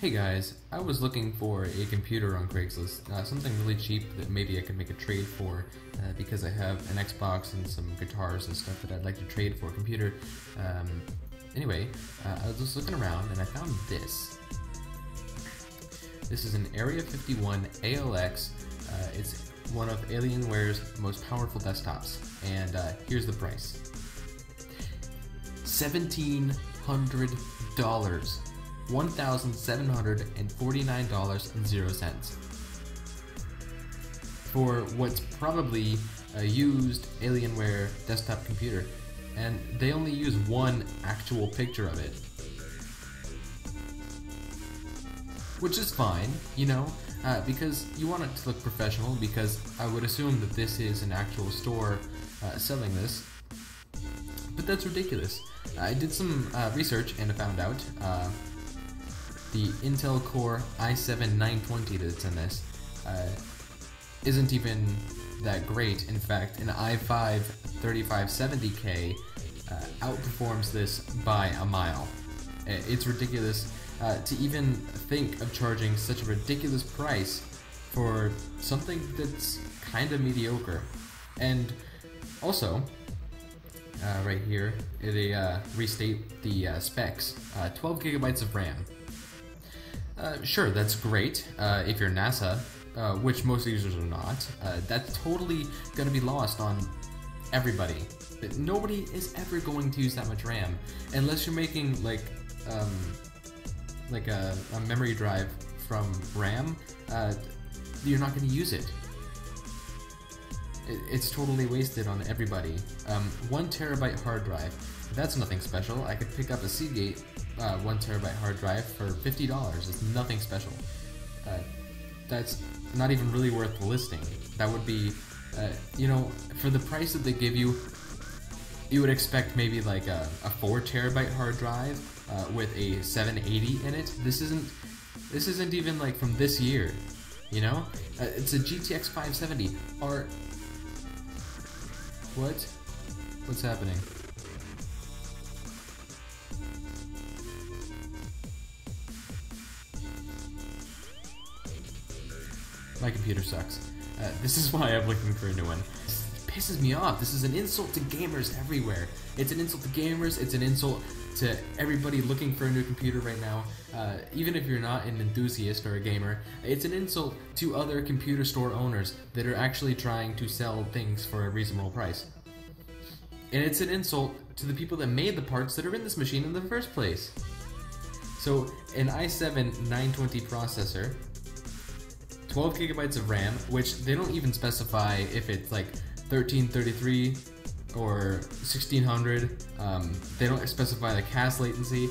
Hey guys, I was looking for a computer on Craigslist, something really cheap that maybe I could make a trade for because I have an Xbox and some guitars and stuff that I'd like to trade for a computer. Anyway, I was just looking around and I found this. This is an Area 51 ALX. It's one of Alienware's most powerful desktops, and here's the price. $1,700. $1,749.00 for what's probably a used Alienware desktop computer, and they only use one actual picture of it, which is fine, you know, because you want it to look professional, because I would assume that this is an actual store selling this, but that's ridiculous. I did some research and I found out the Intel Core i7-920 that's in this isn't even that great. In fact, an i5 3570K outperforms this by a mile. It's ridiculous to even think of charging such a ridiculous price for something that's kind of mediocre. And also, right here, they restate the specs. 12 gigabytes of RAM. Sure, that's great if you're NASA, which most users are not. That's totally going to be lost on everybody. Nobody is ever going to use that much RAM unless you're making like a memory drive from RAM. You're not going to use it. It's totally wasted on everybody. 1 terabyte hard drive. That's nothing special. I could pick up a Seagate 1 terabyte hard drive for $50. It's nothing special. That's not even really worth the listing. That would be, you know, for the price that they give you, you would expect maybe like a 4 terabyte hard drive with a 780 in it. This isn't even like from this year, you know? It's a GTX 570. What's happening? My computer sucks. This is why I'm looking for a new one. It pisses me off. This is an insult to gamers everywhere. It's an insult to gamers, it's an insult to everybody looking for a new computer right now. Even if you're not an enthusiast or a gamer, it's an insult to other computer store owners that are actually trying to sell things for a reasonable price. And it's an insult to the people that made the parts that are in this machine in the first place. So, an i7-920 processor, 12 gigabytes of RAM, which they don't even specify if it's like 1333 or 1600. They don't specify the CAS latency.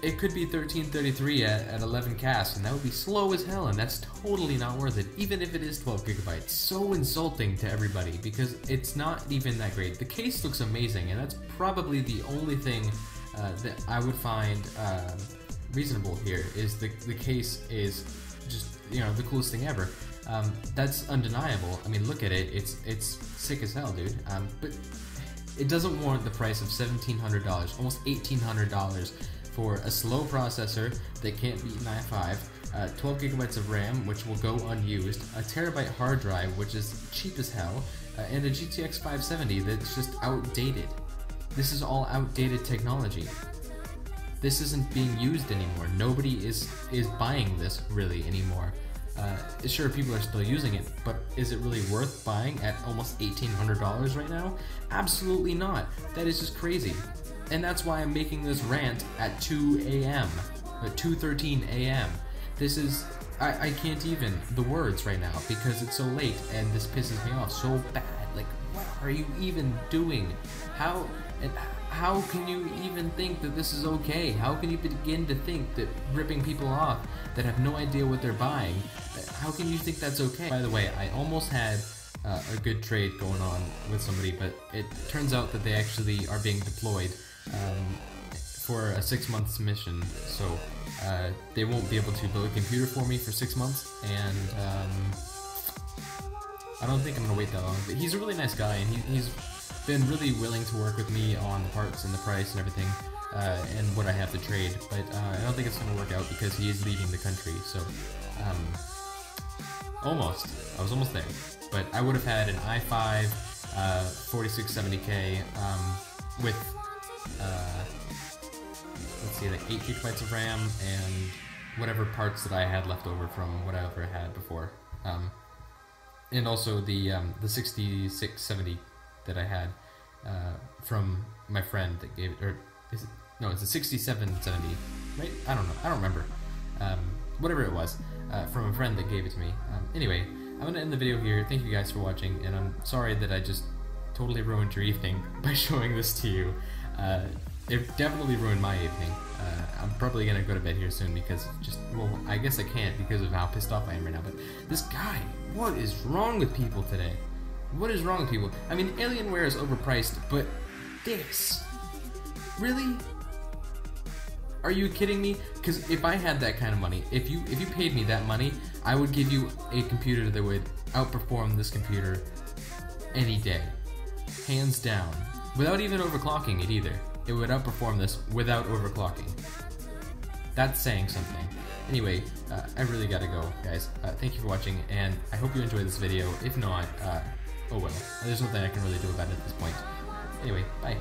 It could be 1333 at 11 CAS, and that would be slow as hell, and that's totally not worth it, even if it is 12 gigabytes. So insulting to everybody, because it's not even that great. The case looks amazing, and that's probably the only thing that I would find reasonable here, is the case is just, you know, the coolest thing ever. That's undeniable. I mean, look at it. It's sick as hell, dude. But it doesn't warrant the price of $1,700, almost $1,800 for a slow processor that can't beat an i5, 12 gigabytes of RAM, which will go unused, a terabyte hard drive, which is cheap as hell, and a GTX 570 that's just outdated. This is all outdated technology. This isn't being used anymore. Nobody is buying this really anymore. Sure, people are still using it, but is it really worth buying at almost $1,800 right now? Absolutely not. That is just crazy. And that's why I'm making this rant at 2 a.m. 2:13 a.m. This is, I can't even the words right now because it's so late, and this pisses me off so bad. Like, what are you even doing? How can you even think that this is okay? How can you begin to think that ripping people off that have no idea what they're buying, how can you think that's okay? By the way, I almost had a good trade going on with somebody, but it turns out that they actually are being deployed for a 6-month mission, so they won't be able to build a computer for me for 6 months, and I don't think I'm gonna wait that long. But he's a really nice guy, and he's been really willing to work with me on the parts and the price and everything. and what I have to trade, but I don't think it's going to work out because he is leaving the country, so almost. I was almost there. But I would have had an i5 4670K with, let's see, like 8 GB of RAM and whatever parts that I had left over from whatever I had before. And also the 6670 that I had from my friend that gave it, or is it, no, it's a 6770, right? I don't know, I don't remember. Whatever it was, from a friend that gave it to me. Anyway, I'm gonna end the video here. Thank you guys for watching, and I'm sorry that I just totally ruined your evening by showing this to you. It definitely ruined my evening. I'm probably gonna go to bed here soon because just, well, I guess I can't because of how pissed off I am right now, but this guy, what is wrong with people today? What is wrong with people? I mean, Alienware is overpriced, but this, really? Are you kidding me? Because if I had that kind of money, if you paid me that money, I would give you a computer that would outperform this computer any day. Hands down. Without even overclocking it either. It would outperform this without overclocking. That's saying something. Anyway, I really gotta go, guys. Thank you for watching, and I hope you enjoyed this video. If not, oh well. There's nothing I can really do about it at this point. Anyway, bye.